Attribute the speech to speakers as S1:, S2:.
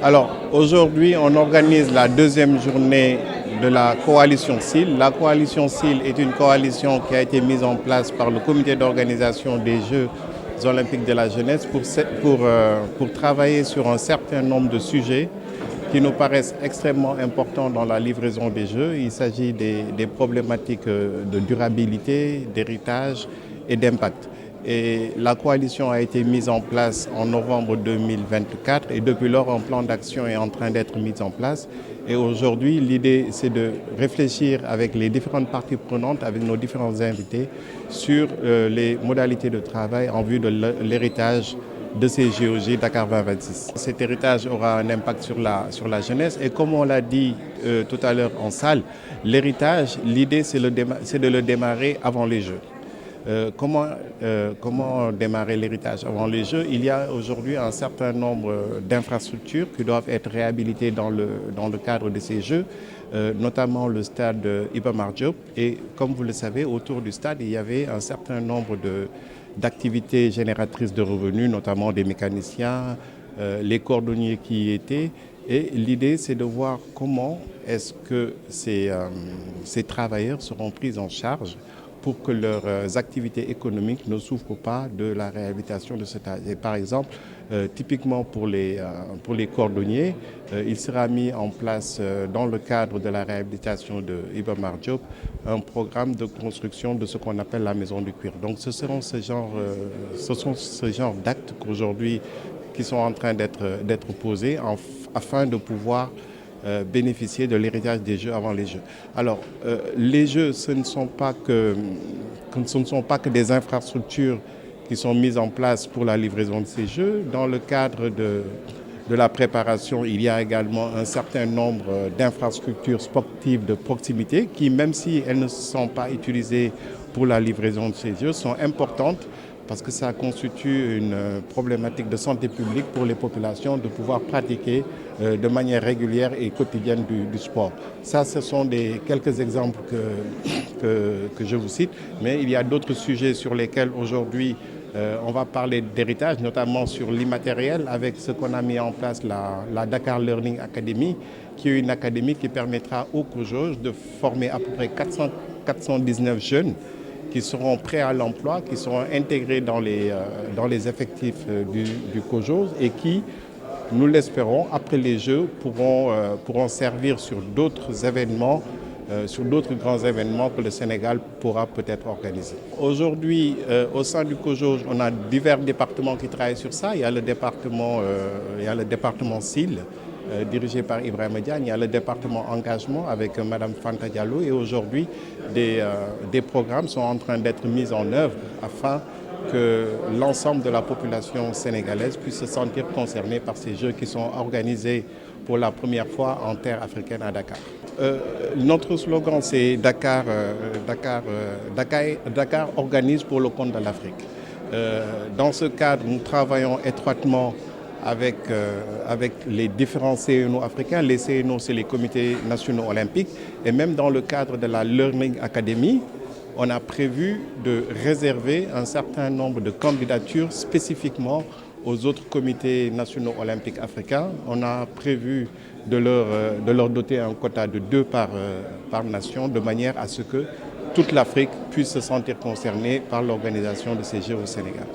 S1: Alors aujourd'hui, on organise la deuxième journée de la coalition SIL. La coalition SIL est une coalition qui a été mise en place par le comité d'organisation des Jeux olympiques de la jeunesse pour travailler sur un certain nombre de sujets qui nous paraissent extrêmement importants dans la livraison des Jeux. Il s'agit des problématiques de durabilité, d'héritage et d'impact. Et la coalition a été mise en place en novembre 2024 et depuis lors, un plan d'action est en train d'être mis en place. Et aujourd'hui, l'idée, c'est de réfléchir avec les différentes parties prenantes, avec nos différents invités, sur les modalités de travail en vue de l'héritage de ces JOJ Dakar 2026. Cet héritage aura un impact sur la jeunesse et comme on l'a dit tout à l'heure en salle, l'héritage, l'idée c'est de le démarrer avant les Jeux. Comment démarrer l'héritage avant les Jeux? Il y a aujourd'hui un certain nombre d'infrastructures qui doivent être réhabilitées dans le cadre de ces Jeux, notamment le stade Iba Mar Diop. Et comme vous le savez, autour du stade, il y avait un certain nombre d'activités génératrices de revenus, notamment des mécaniciens, les cordonniers qui y étaient. Et l'idée, c'est de voir comment est-ce que ces travailleurs seront pris en charge pour que leurs activités économiques ne souffrent pas de la réhabilitation de cet âge. Et par exemple, typiquement pour les cordonniers, il sera mis en place dans le cadre de la réhabilitation de Iba Mar Diop un programme de construction de ce qu'on appelle la maison du cuir. Donc ce sont ce genre d'actes qu'aujourd'hui qui sont en train d'être posés afin de pouvoir bénéficier de l'héritage des Jeux avant les Jeux. Alors, les Jeux, ce ne sont pas que des infrastructures qui sont mises en place pour la livraison de ces Jeux. Dans le cadre de la préparation, il y a également un certain nombre d'infrastructures sportives de proximité qui, même si elles ne sont pas utilisées pour la livraison de ces Jeux, sont importantes parce que ça constitue une problématique de santé publique pour les populations de pouvoir pratiquer de manière régulière et quotidienne du sport. Ça, ce sont quelques exemples que je vous cite, mais il y a d'autres sujets sur lesquels aujourd'hui on va parler d'héritage, notamment sur l'immatériel, avec ce qu'on a mis en place, la Dakar Learning Academy, qui est une académie qui permettra au COJOJ de former à peu près 419 jeunes qui seront prêts à l'emploi, qui seront intégrés dans les effectifs du COJOJ et qui, nous l'espérons, après les Jeux, pourront servir sur d'autres événements, sur d'autres grands événements que le Sénégal pourra peut-être organiser. Aujourd'hui, au sein du COJOJ, on a divers départements qui travaillent sur ça. Il y a le département SIL, dirigé par Ibrahima Diagne. Il y a le département engagement avec Mme Fanta Diallo et aujourd'hui, des programmes sont en train d'être mis en œuvre afin que l'ensemble de la population sénégalaise puisse se sentir concernée par ces Jeux qui sont organisés pour la première fois en terre africaine à Dakar. Notre slogan, c'est Dakar organise pour le compte de l'Afrique. Dans ce cadre, nous travaillons étroitement avec les différents CNO africains. Les CNO, c'est les comités nationaux olympiques. Et même dans le cadre de la Learning Academy, on a prévu de réserver un certain nombre de candidatures spécifiquement aux autres comités nationaux olympiques africains. On a prévu de leur doter un quota de 2 par nation, de manière à ce que toute l'Afrique puisse se sentir concernée par l'organisation de ces Jeux au Sénégal.